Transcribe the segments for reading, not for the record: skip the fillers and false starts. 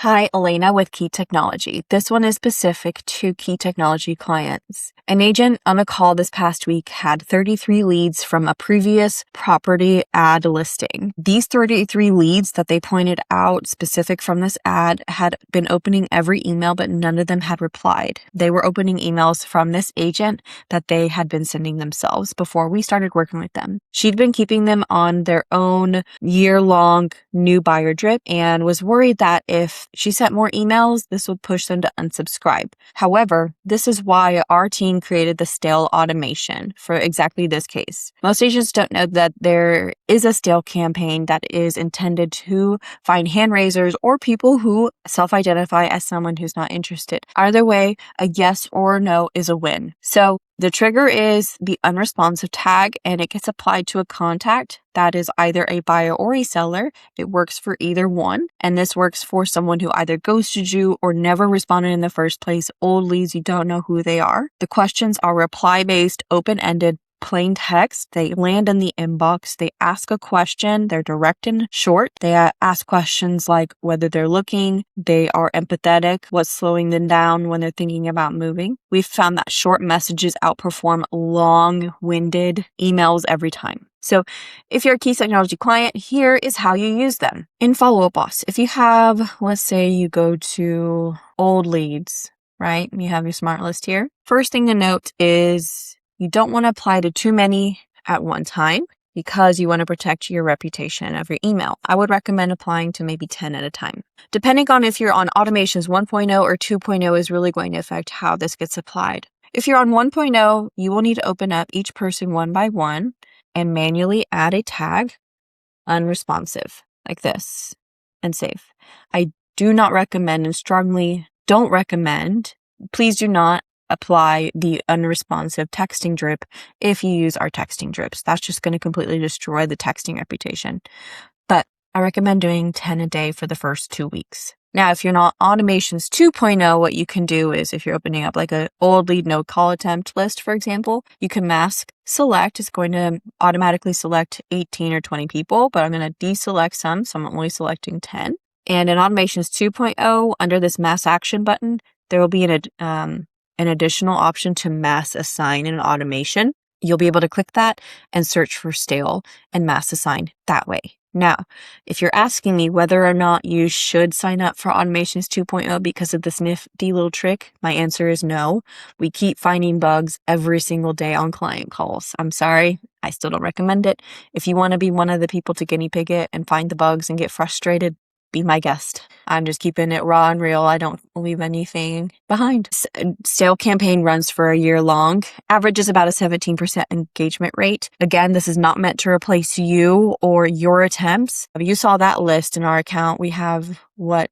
Hi, Elena with Kee Technology. This one is specific to Kee Technology clients. An agent on a call this past week had 33 leads from a previous property ad listing. These 33 leads that they pointed out specific from this ad had been opening every email, but none of them had replied. They were opening emails from this agent that they had been sending themselves before we started working with them. She'd been keeping them on their own year-long new buyer drip and was worried that if she sent more emails, this would push them to unsubscribe. However, this is why our team created the stale automation for exactly this case. Most agents don't know that there is a stale campaign that is intended to find hand raisers or people who self-identify as someone who's not interested. Either way, a yes or a no is a win. So the trigger is the unresponsive tag, and it gets applied to a contact that is either a buyer or a seller. It works for either one, and this works for someone who either ghosted you or never responded in the first place, old leads, you don't know who they are. The questions are reply-based, open-ended, plain text. They land in the inbox. They ask a question. They're direct and short. They ask questions like whether they're looking. They are empathetic. What's slowing them down when they're thinking about moving. We've found that short messages outperform long-winded emails every time. So if you're a Kee Technology client, here is how you use them. In Follow-Up Boss, if you have, let's say you go to old leads, right? You have your smart list here. First thing to note is you don't want to apply to too many at one time because you want to protect your reputation of your email. I would recommend applying to maybe 10 at a time. Depending on if you're on automations 1.0 or 2.0 is really going to affect how this gets applied. If you're on 1.0, you will need to open up each person one by one and manually add a tag, unresponsive, like this, and save. I do not recommend and strongly don't recommend, please do not apply the unresponsive texting drip if you use our texting drips. That's just going to completely destroy the texting reputation. But I recommend doing 10 a day for the first 2 weeks. Now, if you're not automations 2.0, what you can do is if you're opening up like an old lead no call attempt list, for example, you can mask select. It's going to automatically select 18 or 20 people, but I'm going to deselect some. So I'm only selecting 10. And in automations 2.0, under this mass action button, there will be an additional option to mass assign an automation. You'll be able to click that and search for stale and mass assign that way. Now, if you're asking me whether or not you should sign up for Automations 2.0 because of this nifty little trick, my answer is no. We keep finding bugs every single day on client calls. I'm sorry, I still don't recommend it. If you want to be one of the people to guinea pig it and find the bugs and get frustrated, be my guest. I'm just keeping it raw and real. I don't leave anything behind. Stale campaign runs for a year long. Average is about a 17% engagement rate. Again, this is not meant to replace you or your attempts. You saw that list in our account. We have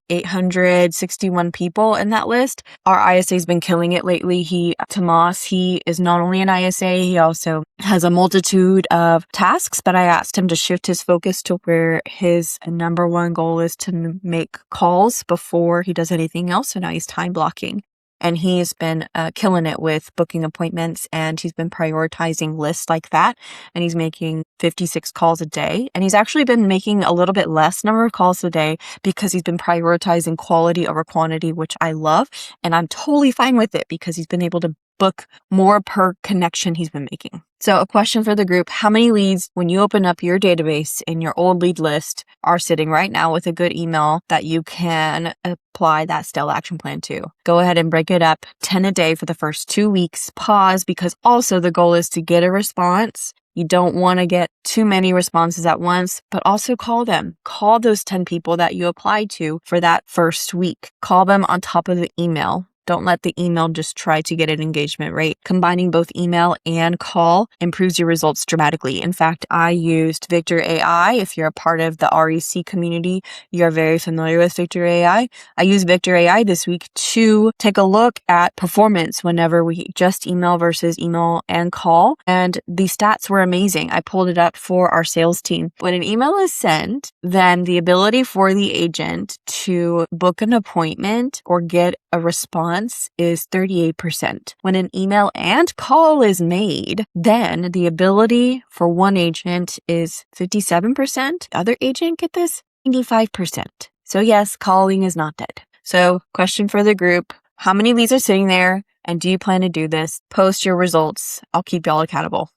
861 people in that list. Our ISA has been killing it lately. Tomas, he is not only an ISA, he also has a multitude of tasks, but I asked him to shift his focus to where his number one goal is to make calls before he does anything else. So now he's time blocking. And he's been killing it with booking appointments, and he's been prioritizing lists like that. And he's making 56 calls a day. And he's actually been making a little bit less number of calls a day because he's been prioritizing quality over quantity, which I love. And I'm totally fine with it because he's been able to book more per connection he's been making. So a question for the group: how many leads, when you open up your database in your old lead list, are sitting right now with a good email that you can apply that stale action plan to? Go ahead and break it up 10 a day for the first 2 weeks. Pause, because also the goal is to get a response. You don't want to get too many responses at once, but also call them. Call those 10 people that you applied to for that first week. Call them on top of the email. Don't let the email just try to get an engagement rate. Combining both email and call improves your results dramatically. In fact, I used Victor AI. If you're a part of the REC community, you're very familiar with Victor AI. I used Victor AI this week to take a look at performance whenever we just email versus email and call. And the stats were amazing. I pulled it up for our sales team. When an email is sent, then the ability for the agent to book an appointment or get a response is 38%. When an email and call is made, then the ability for one agent is 57%. The other agent, get this, 95%. So yes, calling is not dead. So question for the group, how many leads are sitting there and do you plan to do this? Post your results. I'll keep y'all accountable.